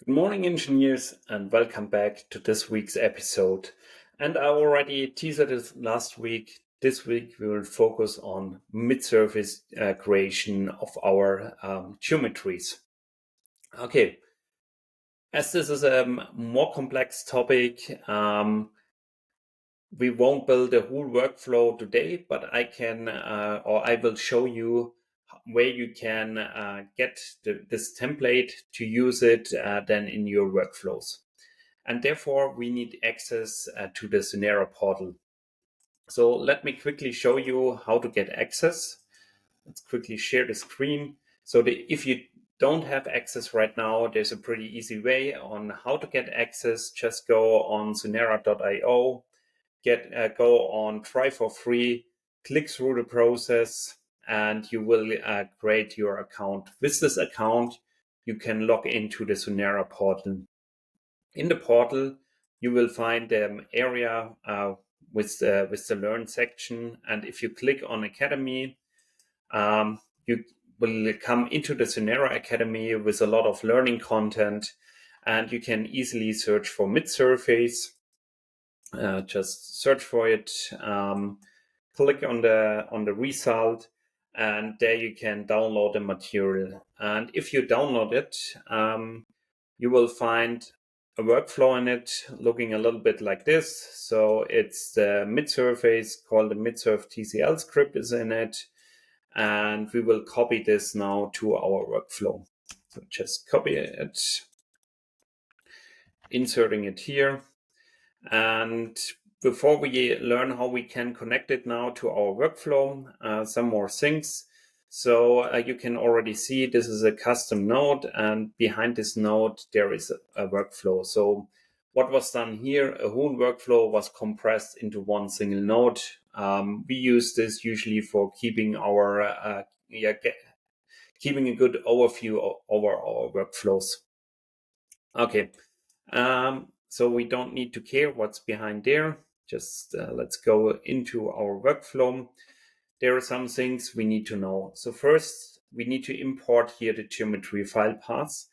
Good morning, engineers, and welcome back to this week's episode. And I already teased it last week. This week we will focus on mid-surface creation of our geometries. Okay, as this is a more complex topic, we won't build a whole workflow today, but I will show you where you can get this template to use it then in your workflows. And therefore, we need access to the 𝐦𝐝𝐻 portal. So let me quickly show you how to get access. Let's quickly share the screen. So if you don't have access right now, there's a pretty easy way on how to get access. Just go on 𝐦𝐝𝐻.io, go on try for free, click through the process, and you will create your account. With this account, you can log into the 𝐦𝐝𝐻 portal. In the portal, you will find the area with the Learn section. And if you click on Academy, you will come into the 𝐦𝐝𝐻 Academy with a lot of learning content. And you can easily search for midsurface. Just search for it, click on the result, and there you can download the material. And if you download it, you will find a workflow in it looking a little bit like this. So it's the mid-surface called the midsurf TCL script is in it. And we will copy this now to our workflow. So just copy it, inserting it here. And before we learn how we can connect it now to our workflow, some more things. So you can already see this is a custom node, and behind this node there is a workflow. So what was done here, a whole workflow was compressed into one single node. We use this usually for keeping keeping a good overview over our workflows. Okay. So we don't need to care what's behind there. Just let's go into our workflow. There are some things we need to know. So first, we need to import here the geometry file paths.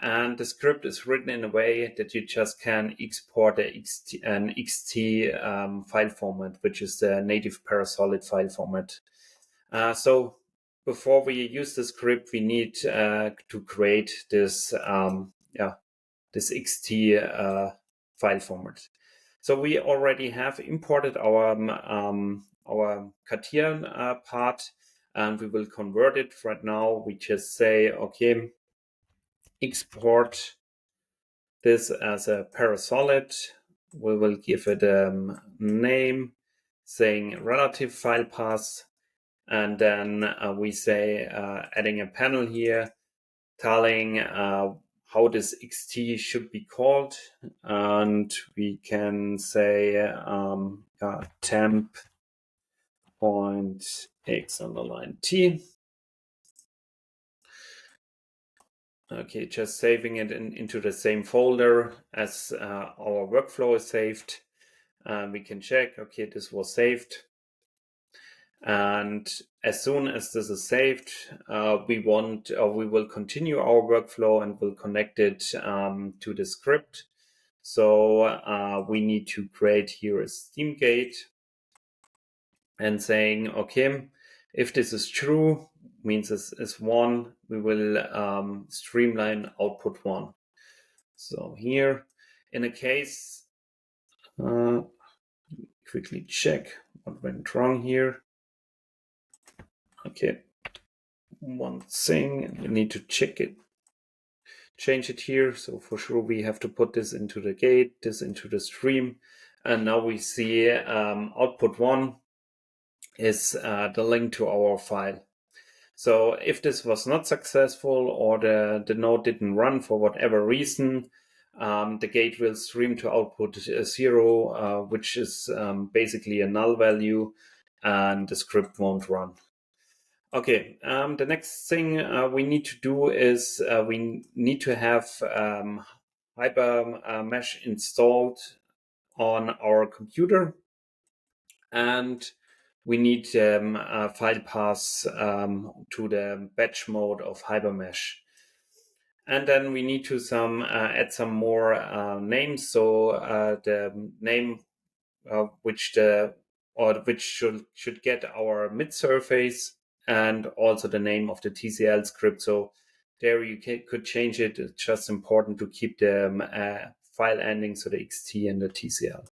And the script is written in a way that you just can export an XT file format, which is the native parasolid file format. So before we use the script, we need to create this this XT file format. So we already have imported our 𝐞𝐬𝐿 part, and we will convert it. Right now, we just say, okay, export this as a parasolid. We will give it a name saying relative file path, and then we say adding a panel here telling how this XT should be called, and we can say temp point x_t. Okay, just saving it into the same folder as our workflow is saved. We can check, okay, this was saved. And as soon as this is saved, we will continue our workflow and will connect it to the script. So we need to create here a Steam gate and saying, okay, if this is true, means this is 1, we will streamline output 1. So here, in a case, quickly check what went wrong here. Okay, one thing, we need to check it, change it here. So for sure we have to put this into the gate, this into the stream. And now we see output 1 is the link to our file. So if this was not successful or the node didn't run for whatever reason, the gate will stream to output 0, which is basically a null value, and the script won't run. Okay, the next thing we need to do is we need to have HyperMesh installed on our computer, and we need file paths to the batch mode of HyperMesh. And then we need to add some more names. So the name which should get our mid surface, and also the name of the TCL script. So there you could change it. It's just important to keep the file ending, so the XT and the TCL.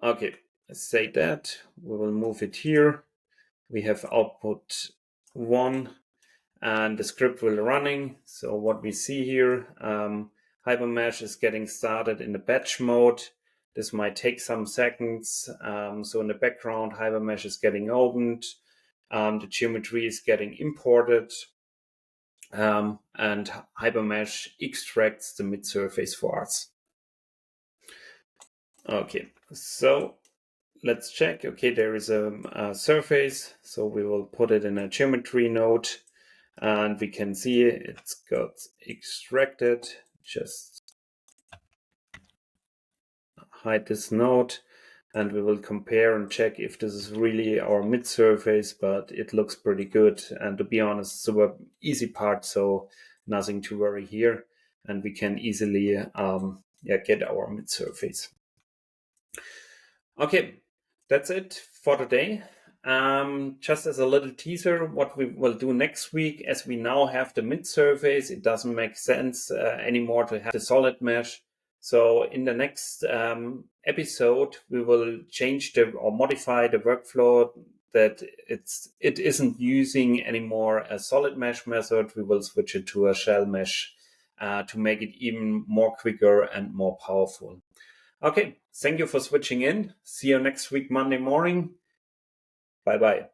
Okay, let's say that. We will move it here. We have output 1 and the script will running. So what we see here, HyperMesh is getting started in the batch mode. This might take some seconds. So in the background, HyperMesh is getting opened. The geometry is getting imported. And HyperMesh extracts the mid-surface for us. Okay, so let's check. Okay, there is a surface. So we will put it in a geometry node. And we can see it's got extracted. Just hide this node, and we will compare and check if this is really our mid surface, but it looks pretty good. And to be honest, it's a easy part, so nothing to worry here. And we can easily get our mid surface. Okay, that's it for today. Just as a little teaser, what we will do next week, as we now have the mid surface, it doesn't make sense anymore to have the solid mesh. So in the next episode, we will change or modify the workflow that it isn't using anymore a solid mesh method. We will switch it to a shell mesh to make it even more quicker and more powerful. Okay, thank you for switching in. See you next week, Monday morning. Bye-bye.